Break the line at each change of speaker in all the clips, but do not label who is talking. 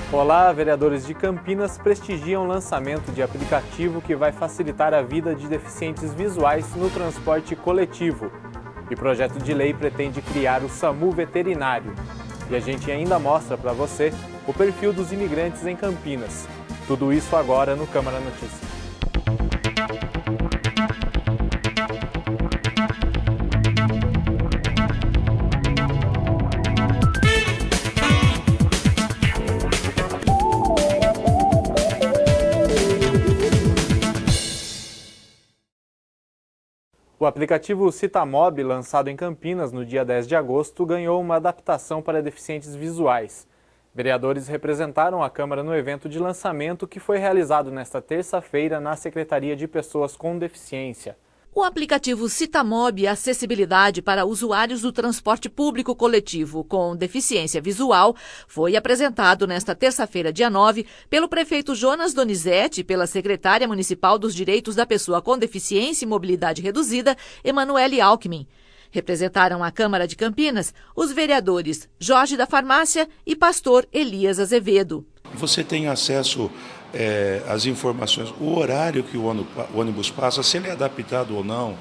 Olá, vereadores de Campinas prestigiam o lançamento de aplicativo que vai facilitar a vida de deficientes visuais no transporte coletivo. E projeto de lei pretende criar o SAMU veterinário. E a gente ainda mostra para você o perfil dos imigrantes em Campinas. Tudo isso agora no Câmara Notícias. O aplicativo Citamob, lançado em Campinas no dia 10 de agosto, ganhou uma adaptação para deficientes visuais. Vereadores representaram a Câmara no evento de lançamento que foi realizado nesta terça-feira na Secretaria de Pessoas com Deficiência.
O aplicativo Citamob Acessibilidade para usuários do transporte público coletivo com deficiência visual foi apresentado nesta terça-feira, dia 9, pelo prefeito Jonas Donizete e pela secretária municipal dos Direitos da Pessoa com Deficiência e Mobilidade Reduzida, Emanuele Alckmin. Representaram a Câmara de Campinas os vereadores Jorge da Farmácia e pastor Elias Azevedo.
Você tem acesso às informações, o horário que o ônibus passa, se ele é adaptado ou não.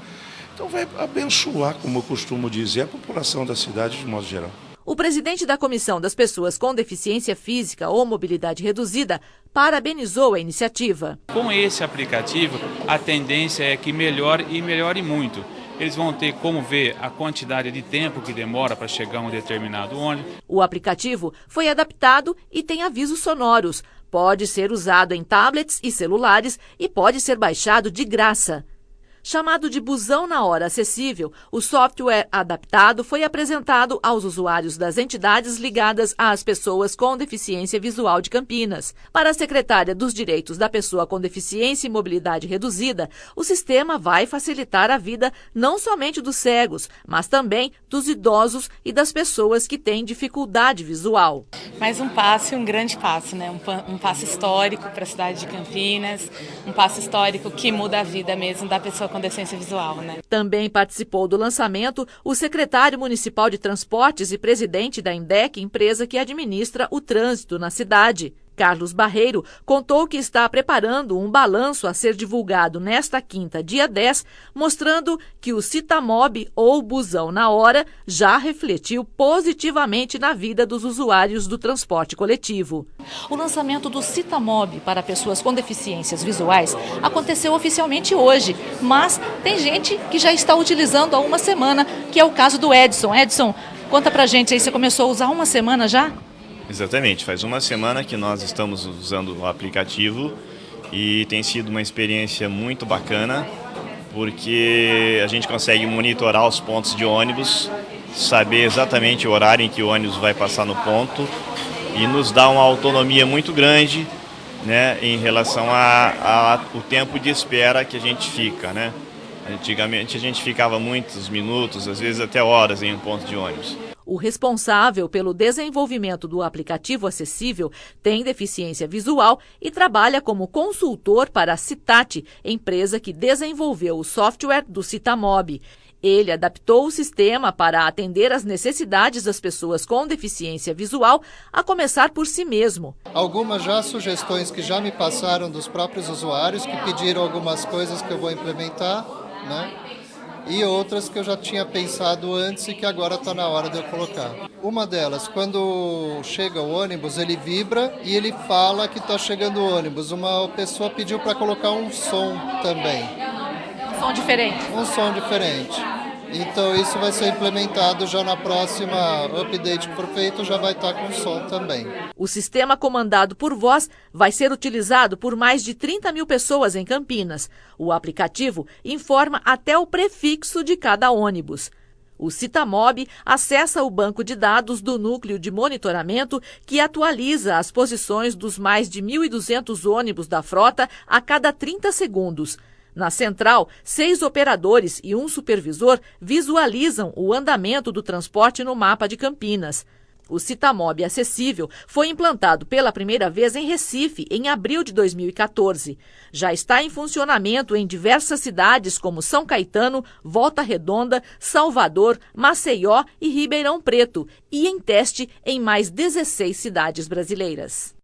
Então vai abençoar, como eu costumo dizer, a população da cidade de modo geral.
O presidente da Comissão das Pessoas com Deficiência Física ou Mobilidade Reduzida parabenizou a iniciativa.
Com esse aplicativo, a tendência é que melhore e melhore muito. Eles vão ter como ver a quantidade de tempo que demora para chegar a um determinado ônibus.
O aplicativo foi adaptado e tem avisos sonoros. Pode ser usado em tablets e celulares e pode ser baixado de graça. Chamado de Busão na Hora Acessível, o software adaptado foi apresentado aos usuários das entidades ligadas às pessoas com deficiência visual de Campinas. Para a secretária dos Direitos da Pessoa com Deficiência e Mobilidade Reduzida, o sistema vai facilitar a vida não somente dos cegos, mas também dos idosos e das pessoas que têm dificuldade visual.
Mais um passo e um grande passo, né? Um passo histórico para a cidade de Campinas, um passo histórico que muda a vida mesmo da pessoa com deficiência visual, né?
Também participou do lançamento o secretário municipal de Transportes e presidente da INDEC, empresa que administra o trânsito na cidade. Carlos Barreiro contou que está preparando um balanço a ser divulgado nesta quinta, dia 10, mostrando que o Citamob ou Busão na Hora já refletiu positivamente na vida dos usuários do transporte coletivo. O lançamento do Citamob para pessoas com deficiências visuais aconteceu oficialmente hoje, mas tem gente que já está utilizando há uma semana, que é o caso do Edson. Edson, conta pra gente aí, você começou a usar há uma semana já?
Exatamente, faz uma semana que nós estamos usando o aplicativo e tem sido uma experiência muito bacana, porque a gente consegue monitorar os pontos de ônibus, saber exatamente o horário em que o ônibus vai passar no ponto e nos dá uma autonomia muito grande, né, em relação ao tempo de espera que a gente fica, né? Antigamente a gente ficava muitos minutos, às vezes até horas em um ponto de ônibus.
O responsável pelo desenvolvimento do aplicativo acessível tem deficiência visual e trabalha como consultor para a Citat, empresa que desenvolveu o software do Citamob. Ele adaptou o sistema para atender às necessidades das pessoas com deficiência visual, a começar por si mesmo.
Algumas sugestões que já me passaram dos próprios usuários, que pediram algumas coisas que eu vou implementar, né? E outras que eu já tinha pensado antes e que agora está na hora de eu colocar. Uma delas, quando chega o ônibus, ele vibra e ele fala que está chegando o ônibus. Uma pessoa pediu para colocar um som também.
Um som diferente?
Um som diferente. Então isso vai ser implementado já na próxima update que for feito, já vai estar com som também.
O sistema comandado por voz vai ser utilizado por mais de 30 mil pessoas em Campinas. O aplicativo informa até o prefixo de cada ônibus. O Citamob acessa o banco de dados do núcleo de monitoramento que atualiza as posições dos mais de 1.200 ônibus da frota a cada 30 segundos. Na central, 6 operadores e um supervisor visualizam o andamento do transporte no mapa de Campinas. O Citamob Acessível foi implantado pela primeira vez em Recife, em abril de 2014. Já está em funcionamento em diversas cidades como São Caetano, Volta Redonda, Salvador, Maceió e Ribeirão Preto, e em teste em mais 16 cidades brasileiras.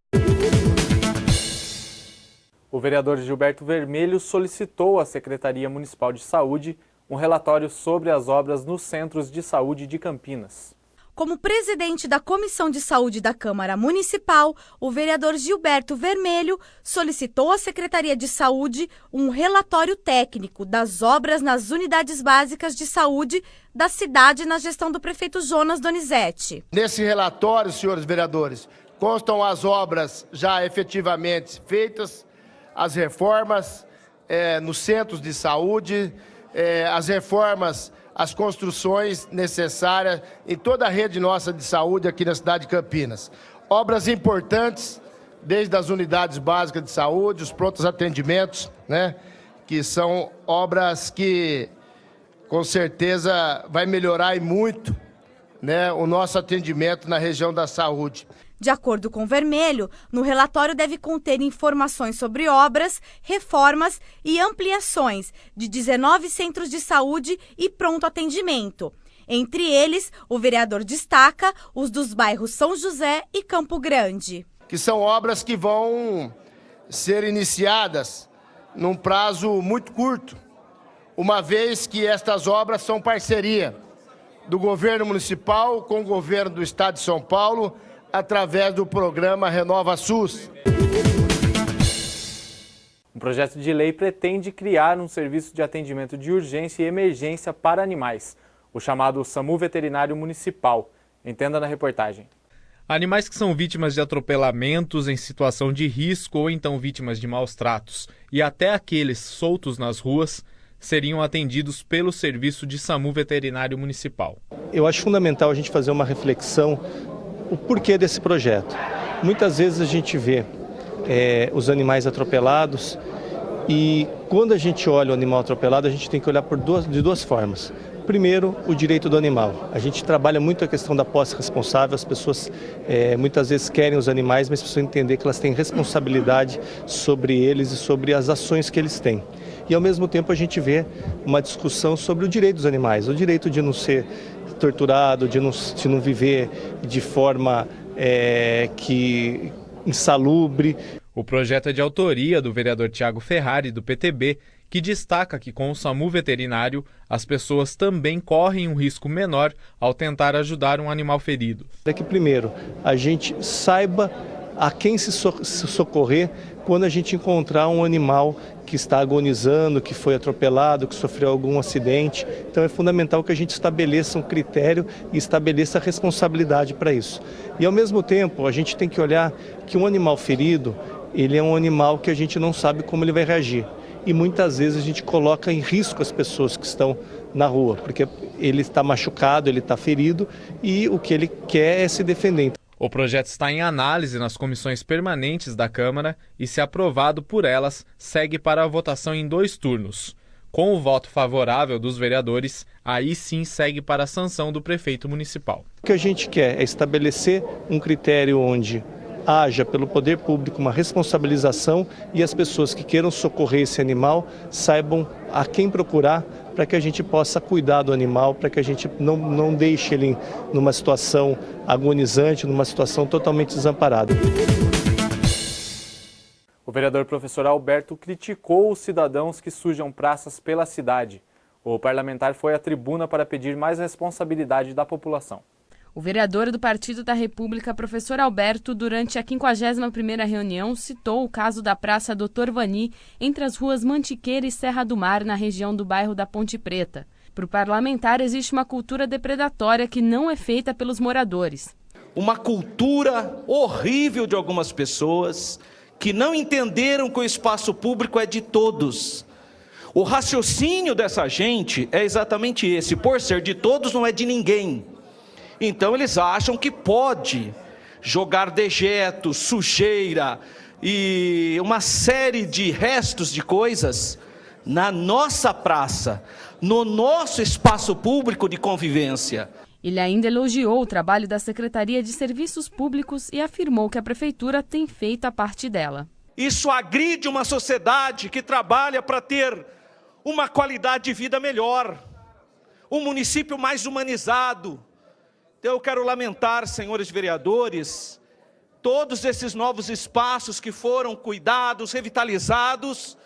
O vereador Gilberto Vermelho solicitou à Secretaria Municipal de Saúde um relatório sobre as obras nos centros de saúde de Campinas.
Como presidente da Comissão de Saúde da Câmara Municipal, o vereador Gilberto Vermelho solicitou à Secretaria de Saúde um relatório técnico das obras nas unidades básicas de saúde da cidade na gestão do prefeito Jonas Donizete.
Nesse relatório, senhores vereadores, constam as obras já efetivamente feitas, as reformas nos centros de saúde, as reformas, as construções necessárias em toda a rede nossa de saúde aqui na cidade de Campinas. Obras importantes, desde as unidades básicas de saúde, os prontos atendimentos, né, que são obras que, com certeza, vai melhorar e muito, né, o nosso atendimento na região da saúde.
De acordo com Vermelho, no relatório deve conter informações sobre obras, reformas e ampliações de 19 centros de saúde e pronto atendimento. Entre eles, o vereador destaca os dos bairros São José e Campo Grande.
Que são obras que vão ser iniciadas num prazo muito curto, uma vez que estas obras são parceria do governo municipal com o governo do estado de São Paulo, através do programa Renova SUS.
Um projeto de lei pretende criar um serviço de atendimento de urgência e emergência para animais, o chamado SAMU Veterinário Municipal. Entenda na reportagem.
Animais que são vítimas de atropelamentos em situação de risco ou então vítimas de maus tratos e até aqueles soltos nas ruas seriam atendidos pelo serviço de SAMU Veterinário Municipal.
Eu acho fundamental a gente fazer uma reflexão o porquê desse projeto. Muitas vezes a gente vê os animais atropelados e quando a gente olha o animal atropelado, a gente tem que olhar de duas formas. Primeiro, o direito do animal. A gente trabalha muito a questão da posse responsável, as pessoas muitas vezes querem os animais, mas precisam entender que elas têm responsabilidade sobre eles e sobre as ações que eles têm. E ao mesmo tempo a gente vê uma discussão sobre o direito dos animais, o direito de não ser torturado, de não viver de forma insalubre.
O projeto é de autoria do vereador Thiago Ferrari, do PTB, que destaca que com o SAMU veterinário, as pessoas também correm um risco menor ao tentar ajudar um animal ferido.
É que primeiro a gente saiba a quem se socorrer quando a gente encontrar um animal que está agonizando, que foi atropelado, que sofreu algum acidente. Então é fundamental que a gente estabeleça um critério e estabeleça a responsabilidade para isso. E ao mesmo tempo a gente tem que olhar que um animal ferido, ele é um animal que a gente não sabe como ele vai reagir. E muitas vezes a gente coloca em risco as pessoas que estão na rua, porque ele está machucado, ele está ferido e o que ele quer é se defender.
O projeto está em análise nas comissões permanentes da Câmara e, se aprovado por elas, segue para a votação em 2 turnos. Com o voto favorável dos vereadores, aí sim segue para a sanção do prefeito municipal.
O que a gente quer é estabelecer um critério onde haja pelo poder público uma responsabilização e as pessoas que queiram socorrer esse animal saibam a quem procurar para que a gente possa cuidar do animal, para que a gente não deixe ele numa situação agonizante, numa situação totalmente desamparada.
O vereador professor Alberto criticou os cidadãos que sujam praças pela cidade. O parlamentar foi à tribuna para pedir mais responsabilidade da população.
O vereador do Partido da República, professor Alberto, durante a 51ª reunião, citou o caso da Praça Dr. Vani, entre as ruas Mantiqueira e Serra do Mar, na região do bairro da Ponte Preta. Para o parlamentar, existe uma cultura depredatória que não é feita pelos moradores.
Uma cultura horrível de algumas pessoas que não entenderam que o espaço público é de todos. O raciocínio dessa gente é exatamente esse: por ser de todos, não é de ninguém. Então eles acham que pode jogar dejetos, sujeira e uma série de restos de coisas na nossa praça, no nosso espaço público de convivência.
Ele ainda elogiou o trabalho da Secretaria de Serviços Públicos e afirmou que a Prefeitura tem feito a parte dela.
Isso agride uma sociedade que trabalha para ter uma qualidade de vida melhor, um município mais humanizado. Eu quero lamentar, senhores vereadores, todos esses novos espaços que foram cuidados, revitalizados.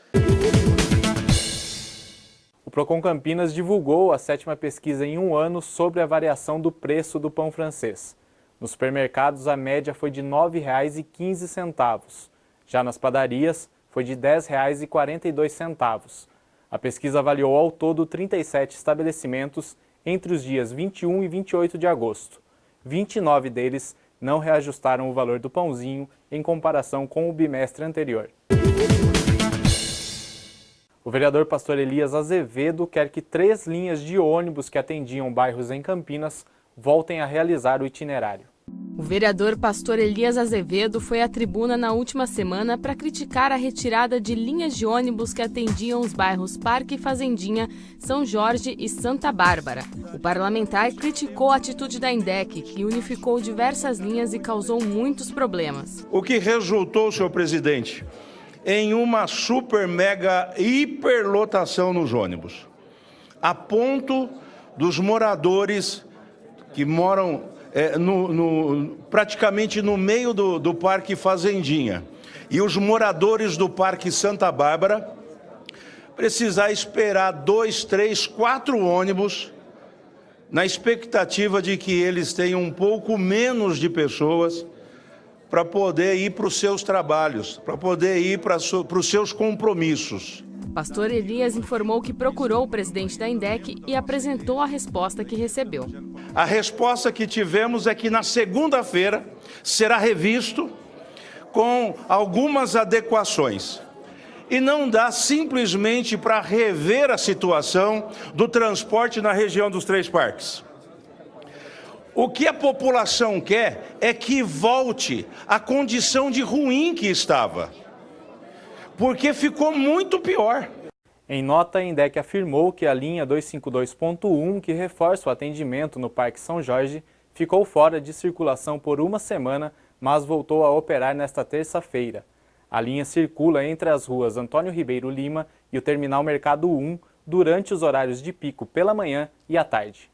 O Procon Campinas divulgou a 7ª pesquisa em um ano sobre a variação do preço do pão francês. Nos supermercados, a média foi de R$ 9,15. Já nas padarias, foi de R$ 10,42. A pesquisa avaliou ao todo 37 estabelecimentos entre os dias 21 e 28 de agosto. 29 deles não reajustaram o valor do pãozinho em comparação com o bimestre anterior. O vereador Pastor Elias Azevedo quer que 3 linhas de ônibus que atendiam bairros em Campinas voltem a realizar o itinerário.
O vereador Pastor Elias Azevedo foi à tribuna na última semana para criticar a retirada de linhas de ônibus que atendiam os bairros Parque e Fazendinha, São Jorge e Santa Bárbara. O parlamentar criticou a atitude da INDEC, que unificou diversas linhas e causou muitos problemas.
O que resultou, senhor presidente, em uma super, mega, hiperlotação nos ônibus, a ponto dos moradores que moram praticamente no meio do Parque Fazendinha e os moradores do Parque Santa Bárbara precisar esperar 2, 3, 4 ônibus na expectativa de que eles tenham um pouco menos de pessoas para poder ir para os seus trabalhos, para poder ir para os seus compromissos.
Pastor Elias informou que procurou o presidente da INDEC e apresentou a resposta que recebeu.
A resposta que tivemos é que na segunda-feira será revisto com algumas adequações. E não dá simplesmente para rever a situação do transporte na região dos 3 parques. O que a população quer é que volte à condição de ruim que estava, porque ficou muito pior.
Em nota, a INDEC afirmou que a linha 252.1, que reforça o atendimento no Parque São Jorge, ficou fora de circulação por uma semana, mas voltou a operar nesta terça-feira. A linha circula entre as ruas Antônio Ribeiro Lima e o Terminal Mercado 1 durante os horários de pico pela manhã e à tarde.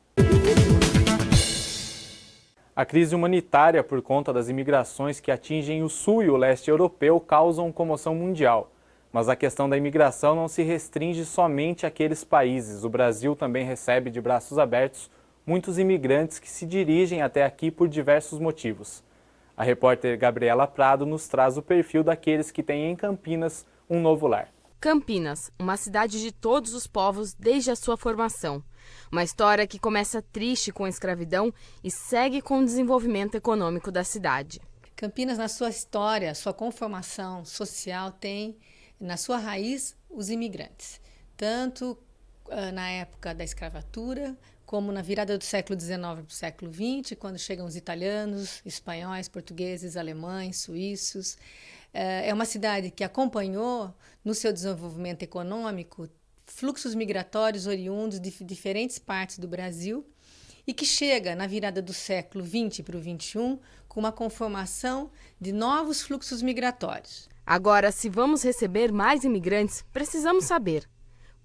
A crise humanitária por conta das imigrações que atingem o sul e o leste europeu causam comoção mundial. Mas a questão da imigração não se restringe somente àqueles países. O Brasil também recebe de braços abertos muitos imigrantes que se dirigem até aqui por diversos motivos. A repórter Gabriela Prado nos traz o perfil daqueles que têm em Campinas um novo lar.
Campinas, uma cidade de todos os povos desde a sua formação. Uma história que começa triste com a escravidão e segue com o desenvolvimento econômico da cidade.
Campinas, na sua história, sua conformação social, tem na sua raiz os imigrantes. Tanto na época da escravatura, como na virada do século XIX para o século XX, quando chegam os italianos, espanhóis, portugueses, alemães, suíços. É uma cidade que acompanhou, no seu desenvolvimento econômico, fluxos migratórios oriundos de diferentes partes do Brasil e que chega na virada do século XX para o XXI com uma conformação de novos fluxos migratórios.
Agora, se vamos receber mais imigrantes, precisamos saber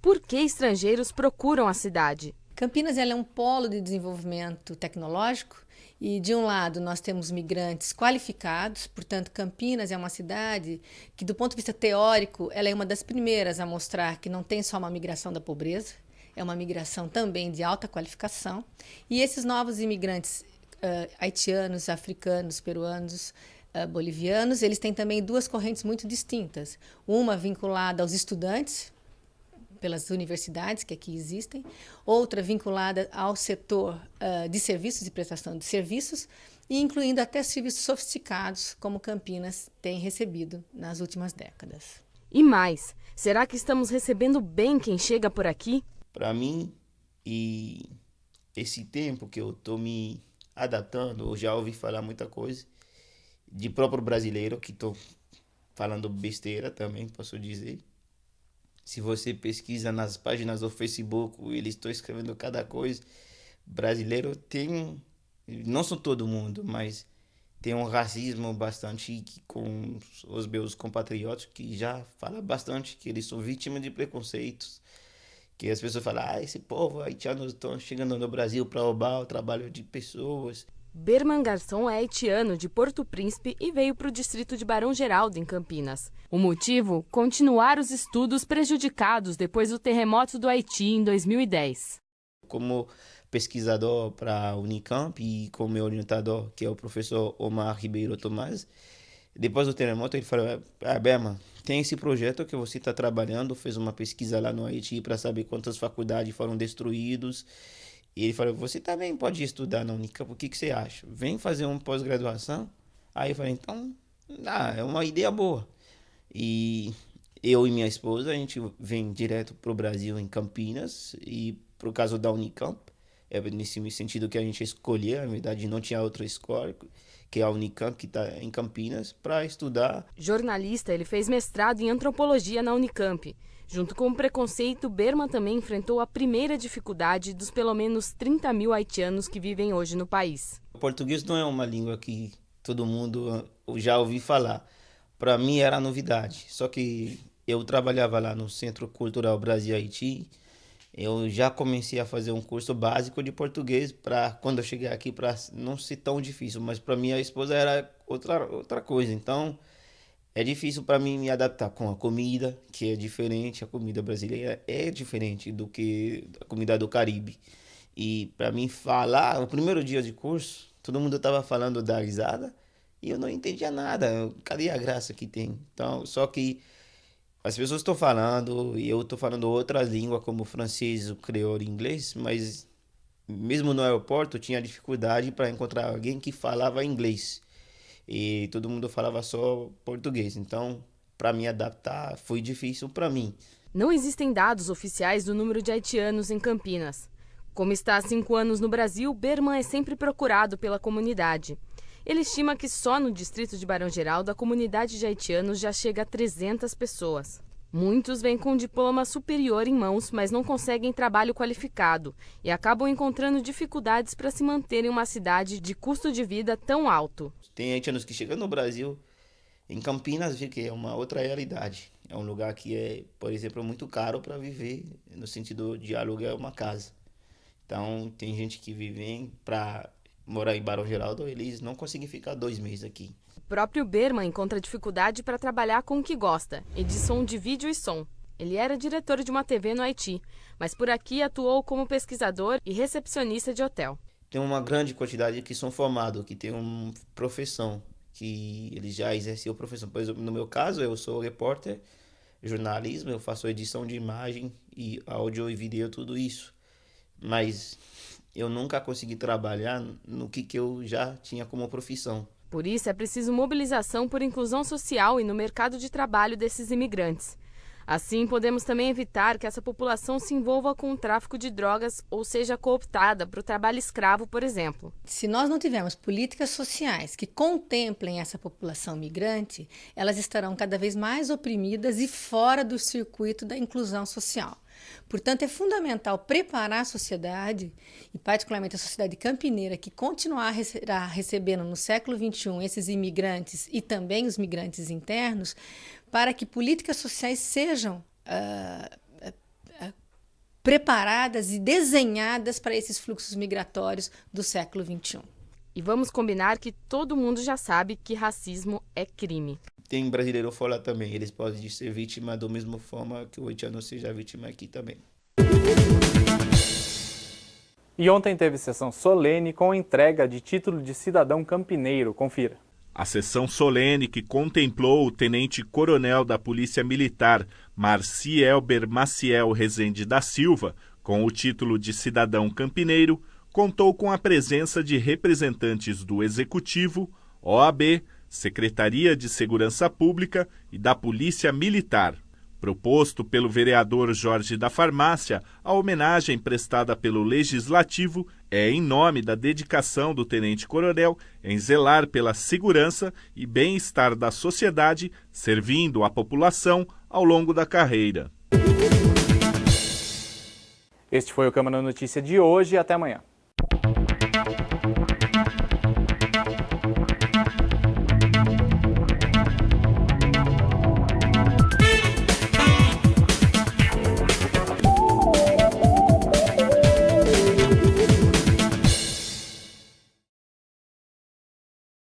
por que estrangeiros procuram a cidade.
Campinas ela é um polo de desenvolvimento tecnológico e, de um lado, nós temos migrantes qualificados, portanto, Campinas é uma cidade que, do ponto de vista teórico, ela é uma das primeiras a mostrar que não tem só uma migração da pobreza, é uma migração também de alta qualificação. E esses novos imigrantes haitianos, africanos, peruanos, bolivianos, eles têm também duas correntes muito distintas. Uma vinculada aos estudantes, pelas universidades que aqui existem, outra vinculada ao setor de serviços e prestação de serviços, e incluindo até serviços sofisticados, como Campinas tem recebido nas últimas décadas.
E mais, será que estamos recebendo bem quem chega por aqui?
Para mim, e esse tempo que eu estou me adaptando, eu já ouvi falar muita coisa de próprio brasileiro, que estou falando besteira também, posso dizer. Se você pesquisa nas páginas do Facebook, eles estão escrevendo cada coisa. Brasileiro tem, não são todo mundo, mas tem um racismo bastante com os meus compatriotas, que já falam bastante que eles são vítimas de preconceitos. Que as pessoas falam, esse povo haitiano estão chegando no Brasil para roubar o trabalho de pessoas.
Berman Garçom é haitiano de Porto Príncipe e veio para o distrito de Barão Geraldo, em Campinas. O motivo? Continuar os estudos prejudicados depois do terremoto do Haiti em 2010.
Como pesquisador para a Unicamp e com meu orientador, que é o professor Omar Ribeiro Tomás, depois do terremoto ele falou: Berman, tem esse projeto que você está trabalhando, fez uma pesquisa lá no Haiti para saber quantas faculdades foram destruídas. E ele falou: você também pode estudar na Unicamp, o que você acha? Vem fazer uma pós-graduação? Aí eu falei: então, é uma ideia boa. E eu e minha esposa, a gente vem direto para o Brasil, em Campinas, e por causa da Unicamp, é nesse sentido que a gente escolheu, na verdade não tinha outra escola, que é a Unicamp, que está em Campinas, para estudar.
Jornalista, ele fez mestrado em antropologia na Unicamp. Junto com o preconceito, Berman também enfrentou a primeira dificuldade dos pelo menos 30 mil haitianos que vivem hoje no país.
O português não é uma língua que todo mundo já ouviu falar. Para mim era novidade. Só que eu trabalhava lá no Centro Cultural Brasil-Haiti. Eu já comecei a fazer um curso básico de português para quando eu cheguei aqui, para não ser tão difícil. Mas para minha esposa era outra coisa. Então é difícil para mim me adaptar com a comida, que é diferente. A comida brasileira é diferente do que a comida do Caribe. E para mim falar, o primeiro dia de curso, todo mundo estava falando da risada e eu não entendia nada. Cadê a graça que tem? Então, só que as pessoas estão falando e eu estou falando outras línguas como francês, o crioulo e inglês, mas mesmo no aeroporto eu tinha dificuldade para encontrar alguém que falava inglês. E todo mundo falava só português. Então, para me adaptar, foi difícil para mim.
Não existem dados oficiais do número de haitianos em Campinas. Como está há 5 anos no Brasil, Berman é sempre procurado pela comunidade. Ele estima que só no distrito de Barão Geraldo a comunidade de haitianos já chega a 300 pessoas. Muitos vêm com diploma superior em mãos, mas não conseguem trabalho qualificado e acabam encontrando dificuldades para se manter em uma cidade de custo de vida tão alto.
Tem haitianos que chegam no Brasil, em Campinas, vê que é uma outra realidade. É um lugar que é, por exemplo, muito caro para viver, no sentido de alugar uma casa. Então, tem gente que vive para morar em Barão Geraldo, eles não conseguem ficar 2 meses aqui.
O próprio Berman encontra dificuldade para trabalhar com o que gosta, edição de vídeo e som. Ele era diretor de uma TV no Haiti, mas por aqui atuou como pesquisador e recepcionista de hotel.
Tem uma grande quantidade que são formados, que tem uma profissão, que eles já exerciam profissão. Por exemplo, no meu caso, eu sou repórter, jornalismo, eu faço edição de imagem e áudio e vídeo, tudo isso. Mas eu nunca consegui trabalhar no que eu já tinha como profissão.
Por isso é preciso mobilização por inclusão social e no mercado de trabalho desses imigrantes. Assim, podemos também evitar que essa população se envolva com o tráfico de drogas ou seja cooptada para o trabalho escravo, por exemplo.
Se nós não tivermos políticas sociais que contemplem essa população migrante, elas estarão cada vez mais oprimidas e fora do circuito da inclusão social. Portanto, é fundamental preparar a sociedade, e particularmente a sociedade campineira, que continuará recebendo no século XXI esses imigrantes e também os migrantes internos, para que políticas sociais sejam preparadas e desenhadas para esses fluxos migratórios do século XXI.
E vamos combinar que todo mundo já sabe que racismo é crime.
Tem brasileiro fora também, eles podem ser vítima da mesma forma que o haitiano seja vítima aqui também.
E ontem teve sessão solene com entrega de título de cidadão campineiro. Confira.
A sessão solene que contemplou o tenente-coronel da Polícia Militar, Marcielber Maciel Rezende da Silva, com o título de cidadão campineiro, contou com a presença de representantes do Executivo, OAB, Secretaria de Segurança Pública e da Polícia Militar. Proposto pelo vereador Jorge da Farmácia, a homenagem prestada pelo Legislativo é em nome da dedicação do tenente-coronel em zelar pela segurança e bem-estar da sociedade, servindo a população ao longo da carreira.
Este foi o Câmara Notícia de hoje e até amanhã.